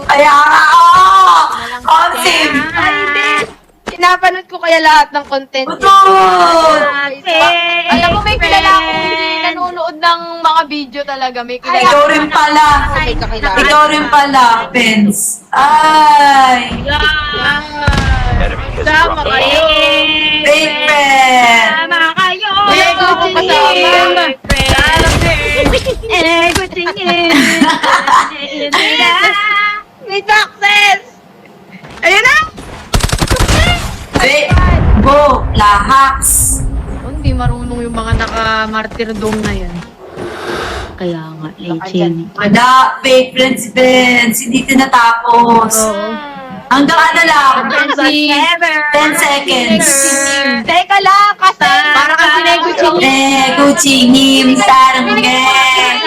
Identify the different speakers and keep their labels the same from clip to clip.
Speaker 1: Kaya nga, oh! Concept!
Speaker 2: Ay, hindi. Pinapanood ko kaya lahat ng content.
Speaker 1: Utol!
Speaker 3: Alam mo, may kilala akong hindi nanonood ng mga video talaga. May kilala
Speaker 1: Ikaw rin pala.
Speaker 2: May kakilala.
Speaker 1: Ikaw rin pala, Pens. Ay!
Speaker 4: Enemy has
Speaker 2: Sama
Speaker 4: dropped the
Speaker 2: kayo.
Speaker 1: Fake friend!
Speaker 5: Tama kayo!
Speaker 2: Wala ko akong kasama.
Speaker 5: Good thing
Speaker 2: May success! Ayun na!
Speaker 1: Fake! Go! Lahaks!
Speaker 3: Hindi marunong yung mga naka-martyrdom na yan.
Speaker 5: Kaya nga, Legend.
Speaker 1: Wala, fake friends, Pens. Hindi tinatapos. Hanggang ano lang? 10 seconds.
Speaker 3: Teka lang, kasi para kasi negotiate.
Speaker 1: Kuchingim, sarang binigay.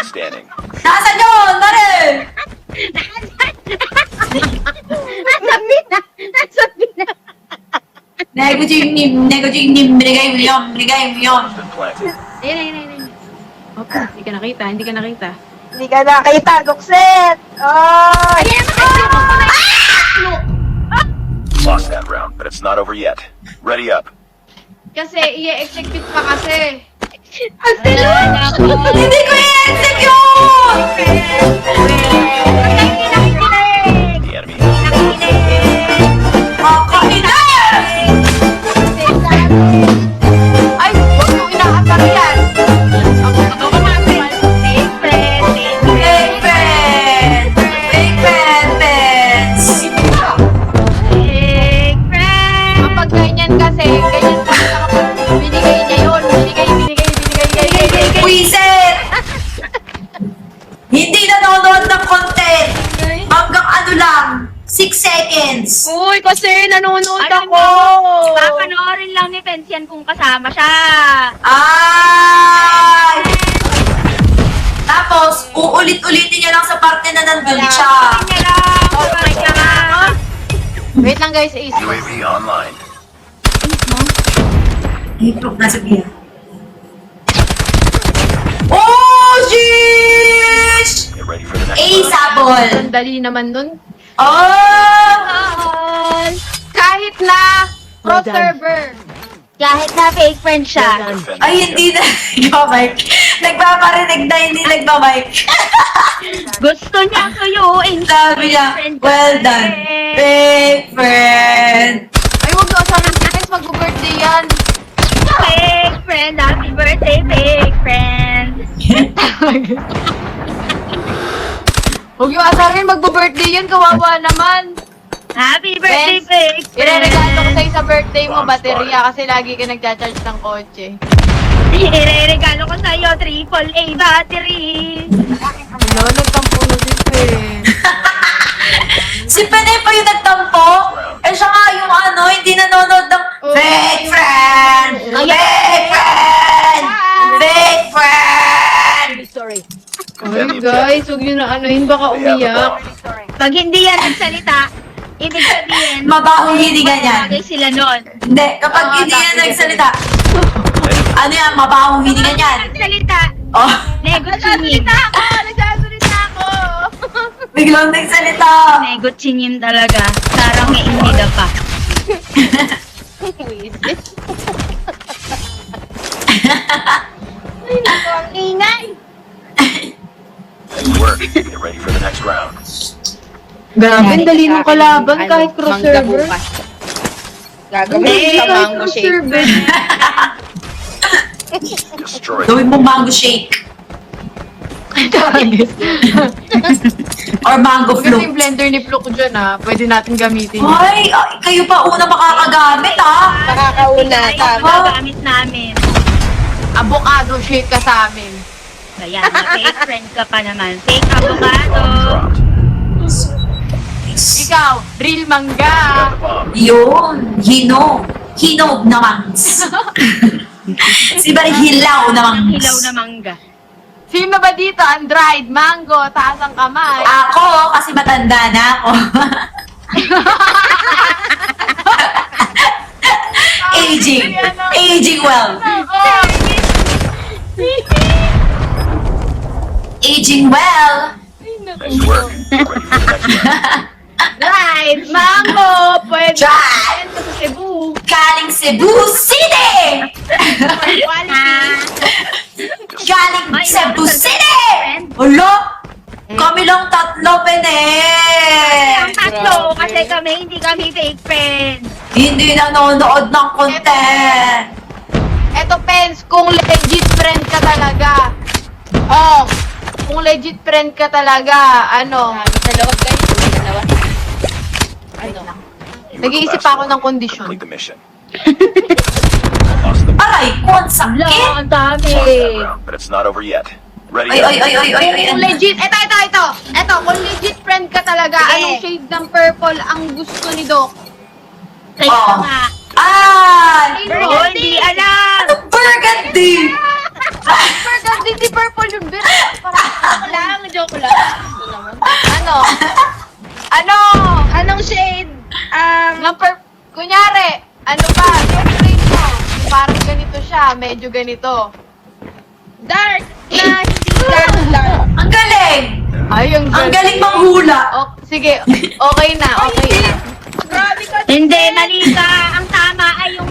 Speaker 4: standing.
Speaker 1: Nasaan yun? Mare!
Speaker 5: Nasabi na!
Speaker 1: Negochingim, binigay mo yun.
Speaker 4: Has been planted.
Speaker 5: Ayun.
Speaker 3: Okay, hindi ka nakita.
Speaker 2: Hindi ka nakita, Gokset! Oh!
Speaker 4: Lost that round, but it's not over yet. Ready up.
Speaker 3: Kasi i-execute pa kasi.
Speaker 2: Ang silot!
Speaker 1: Hindi ko i-execute!
Speaker 4: The enemy has
Speaker 1: Kakainis!
Speaker 3: Ay, huwag yung inaasar yan.
Speaker 1: Fake friend! Fake friend, Pens!
Speaker 3: Kapag ganyan kasi, ganyan kasi kapag binigay niya yun. Binigay.
Speaker 1: Wiset! Hindi nanonood ng content! Hanggang ano lang, 6 seconds!
Speaker 2: Uy, kasi nanonood
Speaker 5: Alam
Speaker 2: ako!
Speaker 5: Papanoorin lang ni Pensian kung kasama siya.
Speaker 1: Ay! Tapos, uulit-ulitin niya lang sa parte na nandun siya.
Speaker 5: Kanya lang. Oh my God.
Speaker 3: Wait lang guys, Ace.
Speaker 4: UAV online.
Speaker 1: Ay, proof na sabihan. Oh, sheesh!
Speaker 4: Get ready for the next
Speaker 1: A,
Speaker 4: round.
Speaker 1: sabol!
Speaker 3: Sandali naman dun.
Speaker 1: Oh!
Speaker 3: Kahit na cross-server.
Speaker 5: Kahit na fake friend siya.
Speaker 4: Defend
Speaker 1: Ay,
Speaker 4: the
Speaker 1: hindi na nagmamike. Nagpaparinig na hindi nagmamike.
Speaker 5: Gusto niya suyuin.
Speaker 1: Sabi niya, well done. Fake friend.
Speaker 3: Ay, huwag yung asahan. Guys, mag-birthday yan.
Speaker 5: Fake friend. Happy birthday, fake friend.
Speaker 3: Huwag yung asahan. Mag-birthday yan. Kawawa naman.
Speaker 5: Happy birthday,
Speaker 3: Friends,
Speaker 5: fake friend.
Speaker 3: Ireregalo ko sa'yo sa birthday mo, baterya. Kasi lagi ka nagcha-charge ng kotse.
Speaker 5: Ireregalo ko sa'yo, AAA battery.
Speaker 3: Hello, nagtampo na si Pen.
Speaker 1: Si Penay pa yung nagtampo. Eh siya nga yung ano, hindi nanonood ng fake friend. Fake friend. Fake friend.
Speaker 3: Ay, guys, huwag nyo na anuhin. Baka
Speaker 4: They have the
Speaker 3: umiyak.
Speaker 4: bomb.
Speaker 5: Pag hindi yan nagsalita, ibig sabihin,
Speaker 1: Mabahong hindi ganyan.
Speaker 5: bagay sila nun.
Speaker 1: Hindi, kapag hindi yan nagsalita. Ano yan, mabahong hindi ganyan.
Speaker 5: Nagsalita,
Speaker 1: Oh,
Speaker 5: negotianin.
Speaker 3: Nagsasalita ako!
Speaker 1: biglang nagsalita.
Speaker 5: Negotianin talaga. Sarang may inida pa.
Speaker 2: Ang ingay!
Speaker 4: Nice work. Get ready for the next round.
Speaker 3: Grabe, ang dali ng kalaban kahit cross-server.
Speaker 2: Gagawin
Speaker 3: Hindi,
Speaker 2: sa
Speaker 3: kahit
Speaker 2: mango shake.
Speaker 3: cross-server.
Speaker 4: Destroy.
Speaker 1: Gawin mo mango shake. Or mango
Speaker 3: Huwag kasi
Speaker 1: float.
Speaker 3: yung blender ni Flo ko dyan pwede natin gamitin.
Speaker 1: Ay, kayo pa una makakagamit ah.
Speaker 2: Nakakauna,
Speaker 5: Ay,
Speaker 2: tama.
Speaker 5: gagamit namin.
Speaker 3: Avocado shake ka sa amin.
Speaker 5: Kaya na fake friend ka pa naman. Fake avocado.
Speaker 4: Dropped.
Speaker 3: Ikaw, real mangga.
Speaker 4: Got the bomb.
Speaker 1: Yun, hinog naman. Si Bari hilaw naman.
Speaker 5: Hilaw na mangga.
Speaker 3: Sino ba dito ang dried mango, taas ang kamay?
Speaker 1: Ako, kasi matanda na ako. Aging well.
Speaker 3: Oh,
Speaker 1: aging well.
Speaker 4: Nice work. Ready for the next round.
Speaker 3: Right, mango, pwede
Speaker 1: Dry!
Speaker 3: sa Cebu.
Speaker 1: Galing Cebu City! Galing Cebu City! Ulo! Kami lang tatlo, Pene!
Speaker 5: Ang tatlo, kasi kami, hindi kami fake friends.
Speaker 1: Hindi nanonood ng content!
Speaker 3: Eto, Pens, kung legit friend ka talaga. Oh, kung legit friend ka talaga, ano?
Speaker 2: Sa loob guys, dalawa.
Speaker 4: You were the
Speaker 3: Nag-iisip
Speaker 4: last
Speaker 3: ako
Speaker 4: one
Speaker 3: ng
Speaker 4: to
Speaker 3: kondisyon.
Speaker 4: complete the mission. Lost the
Speaker 1: Aray, ko ang sakit!
Speaker 5: Ang dami.
Speaker 4: lost that round, but it's not over yet. Ready?
Speaker 1: Ay, ay, ay, ay, ay, ay,
Speaker 3: Kung legit, eto, kung legit friend ka talaga,
Speaker 2: Sige.
Speaker 3: anong shade ng purple ang gusto ni Doc?
Speaker 5: Kaya
Speaker 1: Oh.
Speaker 5: nga.
Speaker 1: Ay!
Speaker 5: Oh, hindi alam.
Speaker 1: Burgundy!
Speaker 3: Burgundy, hindi purple yung beer. Parang,
Speaker 2: Joke lang. Ito naman.
Speaker 3: ano? Ano?
Speaker 2: Anong shade?
Speaker 3: Kunyari, ano ba? Yung shade mo, parang ganito siya, medyo ganito.
Speaker 2: Dark na hindi gano'n dark.
Speaker 1: Ang galing!
Speaker 3: Ay,
Speaker 1: Ang galing manghula!
Speaker 3: Oh, sige, okay na, okay na.
Speaker 2: Grabe ka.
Speaker 5: Hindi, mali ka. Ang tama ay yung